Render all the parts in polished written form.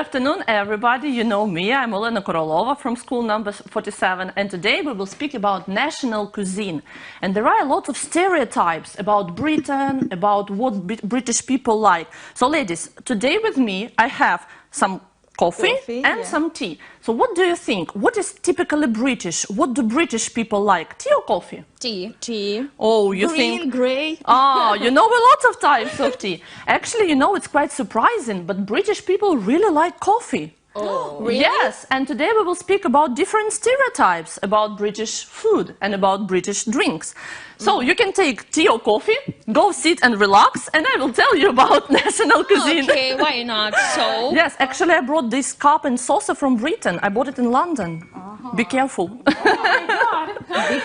afternoon, everybody. You know me, I'm Olena Korolova from school number 47, and today we will speak about national cuisine. And there are a lot of stereotypes about Britain, about what British people like. So ladies, today with me I have some coffee and some tea. So what do you think? What is typically British? What do British people like? Tea or coffee? Tea. Tea. Oh, you Green, think? grey. Ah, you know a lot of types of tea. Actually, you know, it's quite surprising, but British people really like coffee. Oh, really? Yes, and today we will speak about different stereotypes about British food and about British drinks. So you can take tea or coffee, go sit and relax, and I will tell you about national cuisine. Okay, why not? So? Yes, actually I brought this cup and saucer from Britain. I bought it in London. Be careful. Be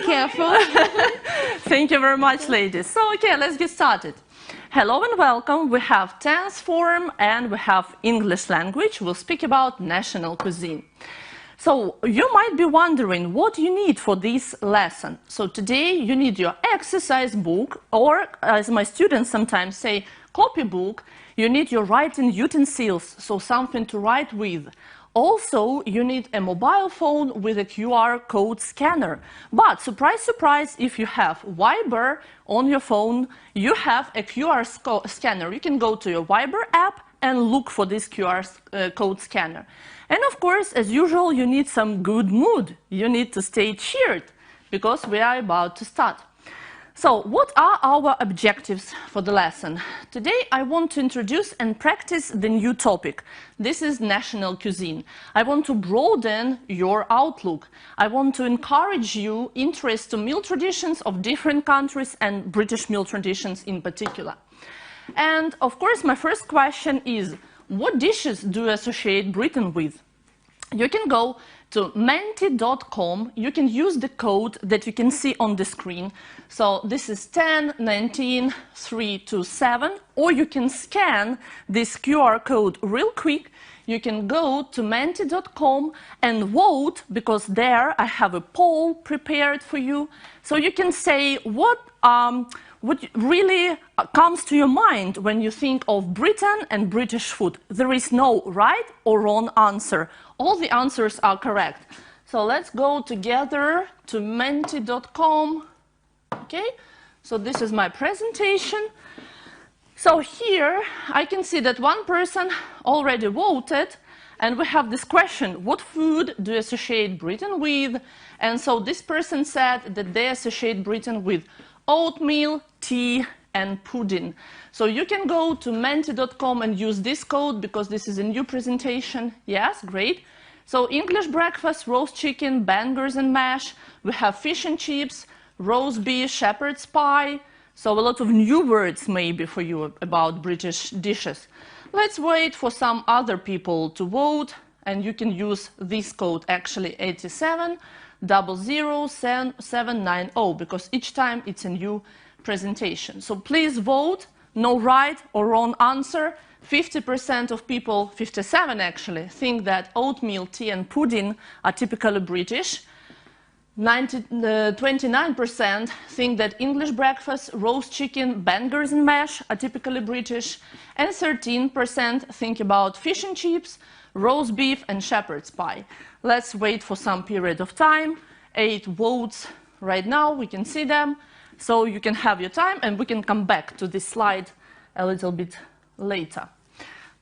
careful. Thank you very much, ladies. So, okay, let's get started. Hello and welcome. We have tense form and we have English language. We'll speak about national cuisine. So you might be wondering what you need for this lesson. So today you need your exercise book, or as my students sometimes say, copybook. You need your writing utensils, so something to write with. Also, you need a mobile phone with a QR code scanner. But surprise, surprise, if you have Viber on your phone, you have a QR scanner. You can go to your Viber app and look for this QR code scanner. And of course, as usual, you need some good mood. You need to stay cheered because we are about to start. So, what are our objectives for the lesson? Today I want to introduce and practice the new topic. This is national cuisine. I want to broaden your outlook. I want to encourage you interest to meal traditions of different countries and British meal traditions in particular. And of course my first question is, what dishes do you associate Britain with? You can go to menti.com. You can use the code that you can see on the screen. So this is 1019-327, or you can scan this QR code real quick. You can go to menti.com and vote, because there I have a poll prepared for you. So you can say what really comes to your mind when you think of Britain and British food. There is no right or wrong answer. All the answers are correct. So let's go together to menti.com. Okay, so this is my presentation. So here I can see that one person already voted, and we have this question: what food do you associate Britain with? And so this person said that they associate Britain with oatmeal, tea, and pudding. So you can go to menti.com and use this code because this is a new presentation. Yes, great. So English breakfast, roast chicken, bangers and mash. We have fish and chips, roast beef, shepherd's pie. So a lot of new words maybe for you about British dishes. Let's wait for some other people to vote, and you can use this code, actually 87000790, because each time it's a new presentation. So please vote. No right or wrong answer. 50% of people, 57 actually, think that oatmeal, tea and pudding are typically British. 29% think that English breakfast, roast chicken, bangers and mash are typically British. And 13% think about fish and chips, roast beef and shepherd's pie. Let's wait for some period of time. 8 votes right now, we can see them. So you can have your time, and we can come back to this slide a little bit later.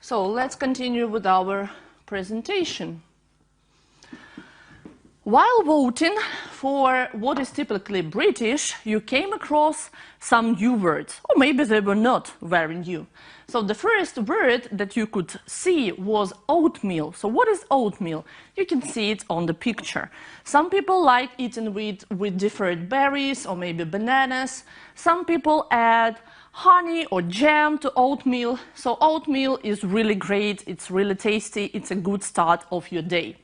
So let's continue with our presentation. While voting for what is typically British, you came across some new words, or maybe they were not very new. So the first word that you could see was oatmeal. So what is oatmeal? You can see it on the picture. Some people like eating with different berries or maybe bananas. Some people add honey or jam to oatmeal. So oatmeal is really great, it's really tasty, it's a good start of your day.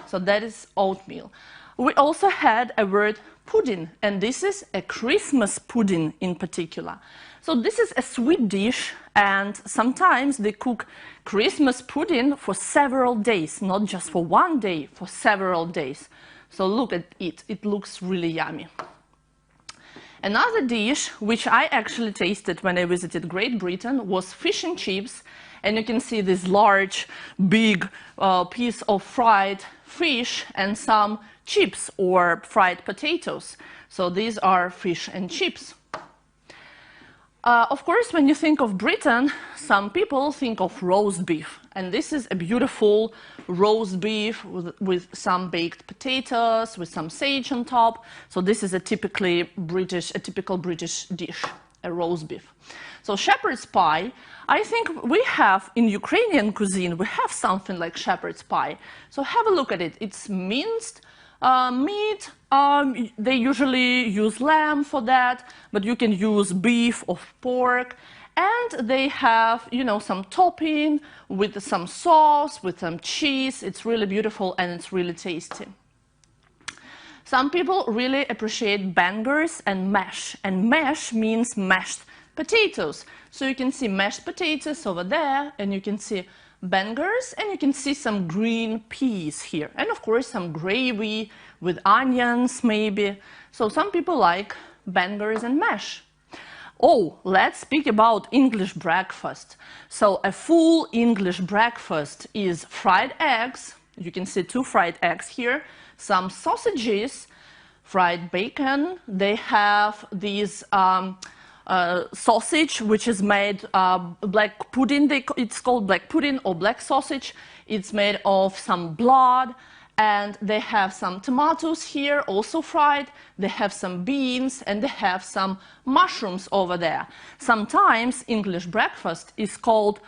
So that is oatmeal. We also had a word pudding, and this is a Christmas pudding in particular. So this is a sweet dish, and sometimes they cook Christmas pudding for several days, not just for one day, for several days. So look at it, it looks really yummy. Another dish, which I actually tasted when I visited Great Britain, was fish and chips. And you can see this large, big piece of fried fish and some chips or fried potatoes. So these are fish and chips. Of course, when you think of Britain, some people think of roast beef. And this is a beautiful roast beef with some baked potatoes, with some sage on top. So this is a typical British dish, a roast beef. So shepherd's pie, I think we have in Ukrainian cuisine, we have something like shepherd's pie. So have a look at it. It's minced meat. They usually use lamb for that, but you can use beef or pork. And they have, you know, some topping with some sauce, with some cheese. It's really beautiful and it's really tasty. Some people really appreciate bangers and mash. And mash means mashed potatoes. So you can see mashed potatoes over there, and you can see bangers, and you can see some green peas here. And of course, some gravy with onions, maybe. So some people like bangers and mash. Oh, let's speak about English breakfast. So a full English breakfast is fried eggs. You can see 2 fried eggs here. Some sausages, fried bacon. They have these sausage, which is made black pudding. It's called black pudding or black sausage. It's made of some blood. And they have some tomatoes here, also fried. They have some beans, and they have some mushrooms over there. Sometimes English breakfast is called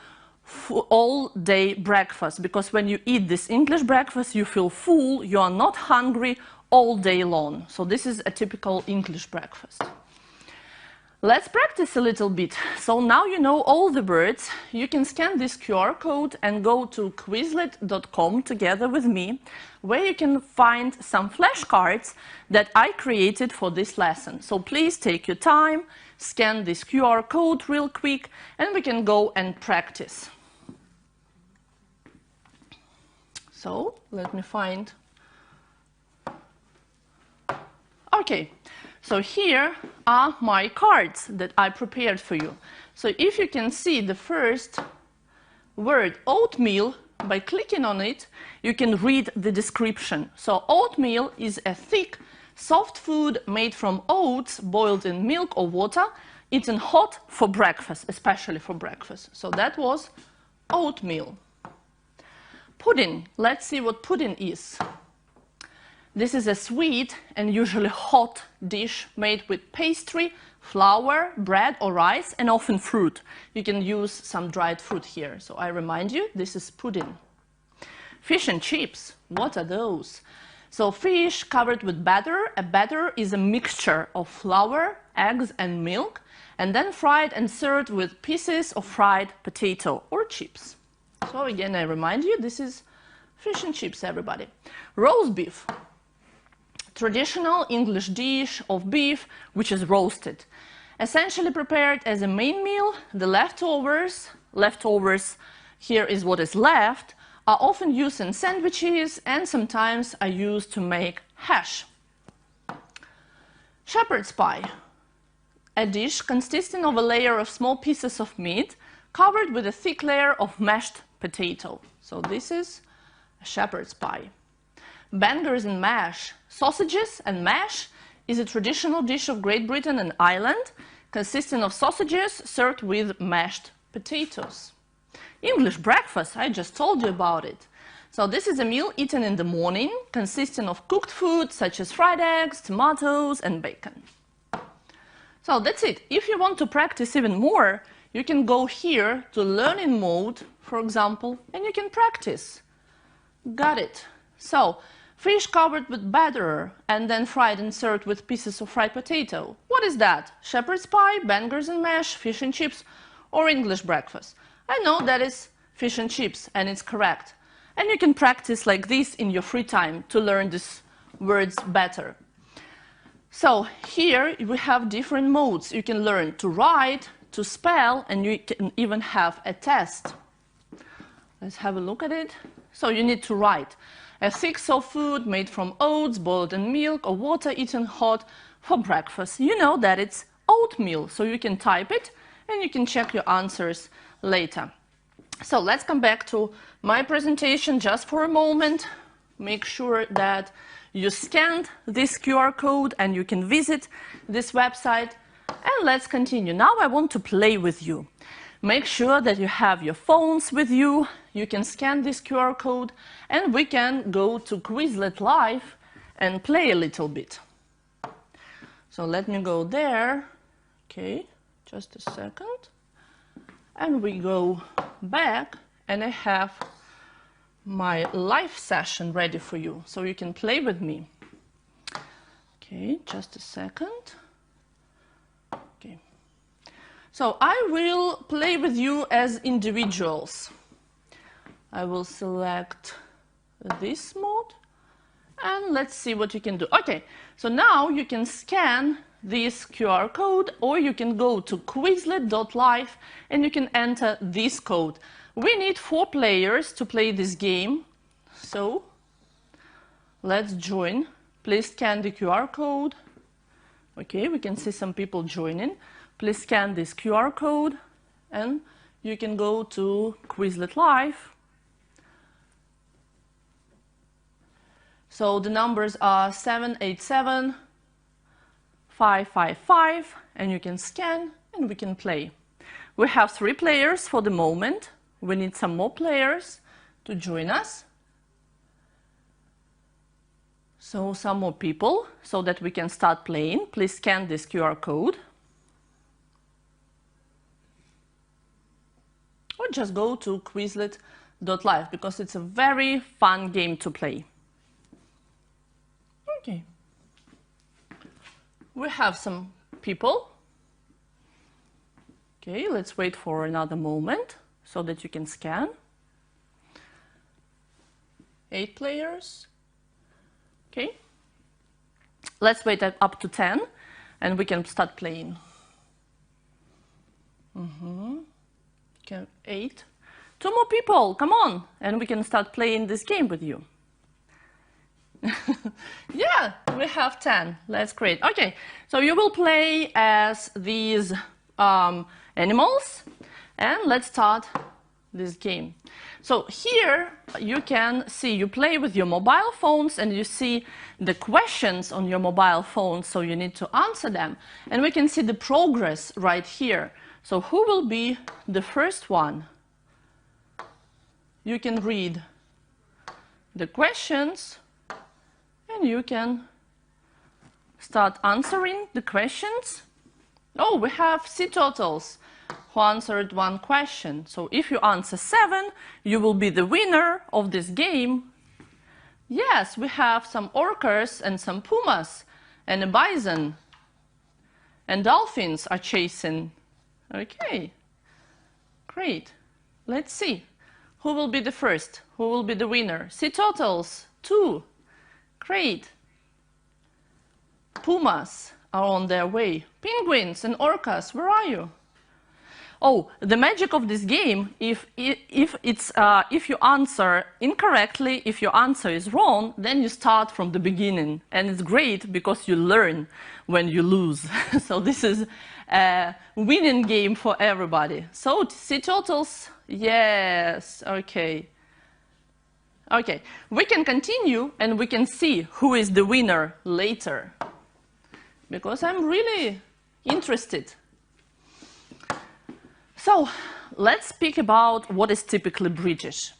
all-day breakfast, because when you eat this English breakfast, you feel full, you are not hungry all day long. So this is a typical English breakfast. Let's practice a little bit. So now you know all the words. You can scan this QR code and go to Quizlet.com together with me, where you can find some flashcards that I created for this lesson. So please take your time, scan this QR code real quick, and we can go and practice. So let me find. Okay. So here are my cards that I prepared for you. So if you can see the first word, oatmeal, by clicking on it, you can read the description. So oatmeal is a thick, soft food made from oats boiled in milk or water, eaten hot for breakfast, especially for breakfast. So that was oatmeal. Pudding. Let's see what pudding is. This is a sweet and usually hot dish made with pastry, flour, bread or rice, and often fruit. You can use some dried fruit here. So I remind you, this is pudding. Fish and chips, what are those? So fish covered with batter. A batter is a mixture of flour, eggs, and milk, and then fried and served with pieces of fried potato or chips. So again, I remind you, this is fish and chips, everybody. Roast beef. Traditional English dish of beef, which is roasted. Essentially prepared as a main meal, the leftovers, here is what is left, are often used in sandwiches and sometimes are used to make hash. Shepherd's pie. A dish consisting of a layer of small pieces of meat covered with a thick layer of mashed potato. So this is a shepherd's pie. Bangers and mash. Sausages and mash is a traditional dish of Great Britain and Ireland, consisting of sausages served with mashed potatoes. English breakfast, I just told you about it. So this is a meal eaten in the morning, consisting of cooked food such as fried eggs, tomatoes, and bacon. So that's it. If you want to practice even more, you can go here to learning mode, for example, and you can practice. Got it. So, fish covered with batter and then fried and served with pieces of fried potato. What is that? Shepherd's pie, bangers and mash, fish and chips, or English breakfast? I know that is fish and chips, and it's correct. And you can practice like this in your free time to learn these words better. So here we have different modes. You can learn to write, to spell, and you can even have a test. Let's have a look at it. So you need to write. A thick soft food made from oats boiled in milk or water eaten hot for breakfast? You know that it's oatmeal, so you can type it and you can check your answers later. So let's come back to my presentation just for a moment. Make sure that you scanned this QR code and you can visit this website. And let's continue. Now I want to play with you. Make sure that you have your phones with you. You can scan this QR code and we can go to Quizlet Live and play a little bit. So let me go there. Okay, just a second. And we go back and I have my live session ready for you, so you can play with me. Okay, just a second. Okay. So I will play with you as individuals. I will select this mode and let's see what you can do. Okay, so now you can scan this QR code or you can go to quizlet.live and you can enter this code. We need 4 players to play this game, so let's join. Please scan the QR code. Okay, we can see some people joining. Please scan this QR code and you can go to Quizlet Live. So the numbers are 787 555 and you can scan and we can play. We have 3 players for the moment. We need some more players to join us. So some more people so that we can start playing. Please scan this QR code. Or just go to quizlet.live because it's a very fun game to play. Okay. We have some people. Okay, let's wait for another moment so that you can scan. 8 players. Okay. Let's wait up to 10 and we can start playing. Okay, 8. 2 more people, come on, and we can start playing this game with you. Yeah, we have 10. That's great. Okay, so you will play as these animals, and let's start this game. So here you can see, you play with your mobile phones and you see the questions on your mobile phone, so you need to answer them. And we can see the progress right here. So who will be the first one? You can read the questions and you can start answering the questions. Oh, we have C totals who answered 1 question. So if you answer 7, you will be the winner of this game. Yes, we have some orcas and some pumas and a bison. And dolphins are chasing. Okay, great. Let's see. Who will be the first? Who will be the winner? C totals, 2. Great. Pumas are on their way. Penguins and orcas, where are you? Oh, the magic of this game, if you answer incorrectly, if your answer is wrong, then you start from the beginning. And it's great because you learn when you lose. So this is a winning game for everybody. So C totals, yes, okay. Okay, we can continue and we can see who is the winner later. Because I'm really interested. So let's speak about what is typically British.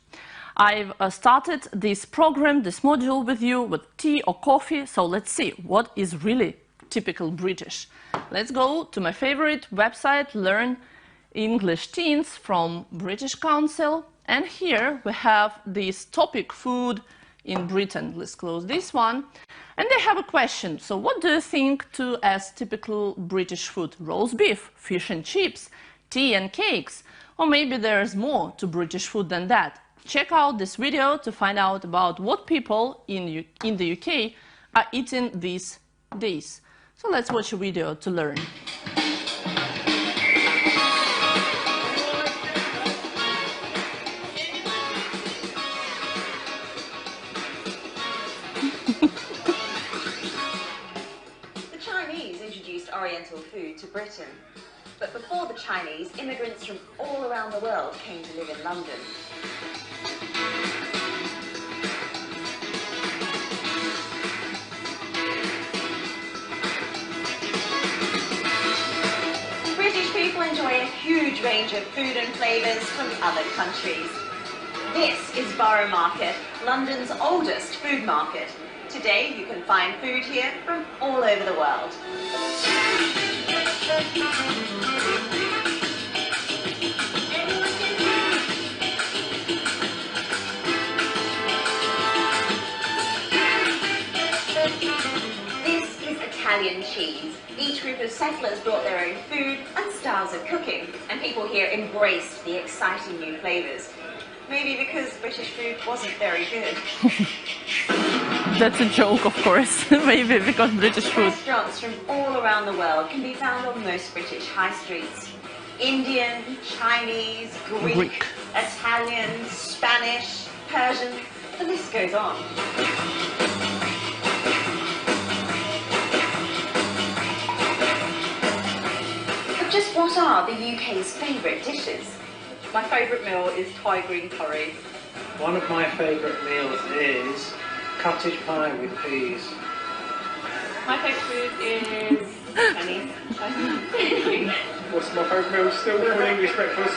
I've started this program, this module with you with tea or coffee. So let's see what is really typical British. Let's go to my favorite website, Learn English Teens from British Council. And here we have this topic, food in Britain. Let's close this one. And they have a question. So what do you think to as typical British food? Roast beef, fish and chips, tea and cakes, or maybe there's more to British food than that. Check out this video to find out about what people in the UK are eating these days. So let's watch a video to learn. The Chinese Chinese, immigrants from all around the world came to live in London. British people enjoy a huge range of food and flavours from other countries. This is Borough Market, London's oldest food market. Today you can find food here from all over the world. This is Italian cheese. Each group of settlers brought their own food and styles of cooking, and people here embraced the exciting new flavours. Maybe because British food wasn't very good. That's a joke, of course. Maybe because British food. Restaurants from all around the world can be found on most British high streets. Indian, Chinese, Greek, Italian, Spanish, Persian, the list goes on. But just what are the UK's favourite dishes? My favourite meal is Thai green curry. One of my favourite meals is cottage pie with peas. My favourite food is Chinese. What's my favourite meal? Still full English breakfast.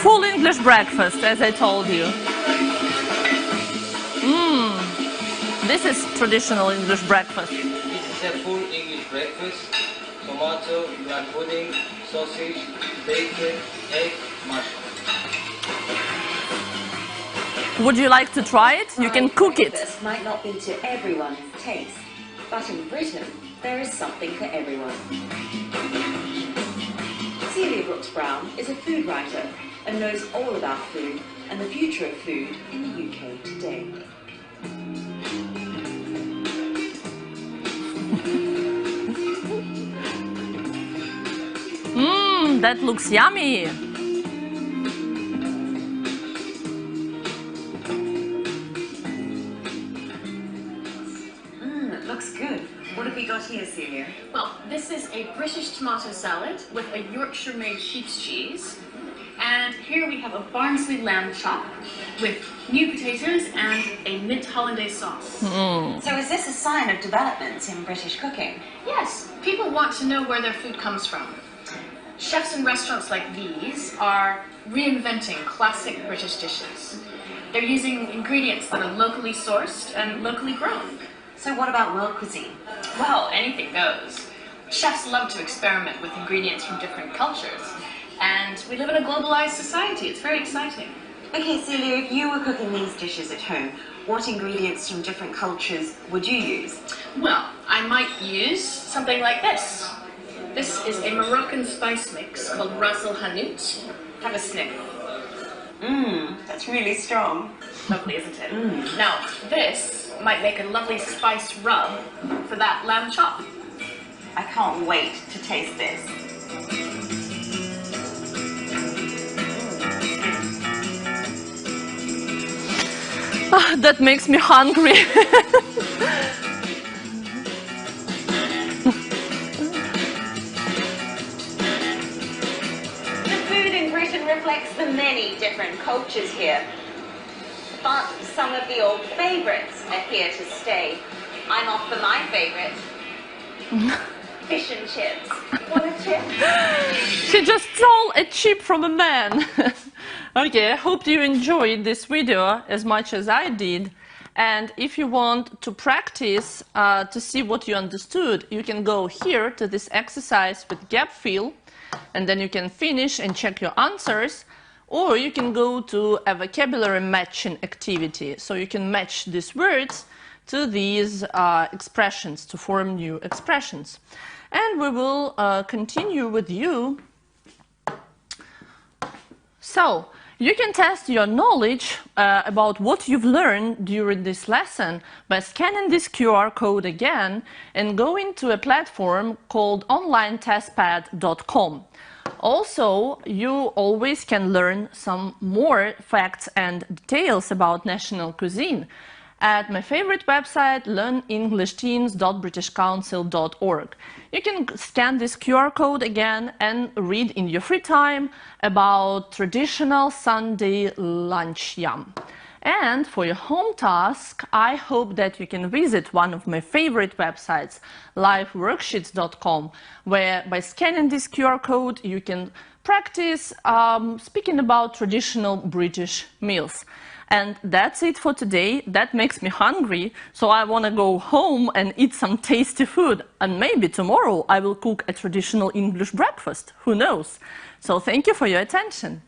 Full English breakfast, as I told you. This is traditional English breakfast. This is a full English breakfast. Tomato, black pudding, sausage, bacon, egg, mushroom. Would you like to try it? You can cook it. Breakfast might not be to everyone's taste, but in Britain, there is something for everyone. Celia Brooks-Brown is a food writer and knows all about food and the future of food in the UK today. That looks yummy. Looks good. What have we got here, Celia? Well, this is a British tomato salad with a Yorkshire-made sheep's cheese. And here we have a Barnsley lamb chop with new potatoes and a mint hollandaise sauce. So is this a sign of developments in British cooking? Yes, people want to know where their food comes from. Chefs in restaurants like these are reinventing classic British dishes. They're using ingredients that are locally sourced and locally grown. So what about world cuisine? Well, anything goes. Chefs love to experiment with ingredients from different cultures. And we live in a globalized society. It's very exciting. Okay, Celia, if you were cooking these dishes at home, what ingredients from different cultures would you use? Well, I might use something like this. This is a Moroccan spice mix called Ras el Hanout. Have a sniff. That's really strong. Lovely, isn't it? Now, this might make a lovely spice rub for that lamb chop. I can't wait to taste this. That makes me hungry. The food in Britain reflects the many different cultures here. But some of the old favourites are here to stay. I'm off for my favourite. Fish and chips. Want a chip? She just stole a chip from a man. Okay, I hope you enjoyed this video as much as I did. And if you want to practice to see what you understood, you can go here to this exercise with gap fill, and then you can finish and check your answers. Or you can go to a vocabulary matching activity. So you can match these words to these expressions to form new expressions. And we will continue with you. So you can test your knowledge about what you've learned during this lesson by scanning this QR code again and going to a platform called onlinetestpad.com. Also, you always can learn some more facts and details about national cuisine. at my favorite website, learnenglishteens.britishcouncil.org. You can scan this QR code again and read in your free time about traditional Sunday lunch yum. And for your home task, I hope that you can visit one of my favorite websites, liveworksheets.com, where by scanning this QR code, you can practice speaking about traditional British meals. And that's it for today. That makes me hungry, so I want to go home and eat some tasty food. And maybe tomorrow I will cook a traditional English breakfast. Who knows? So thank you for your attention.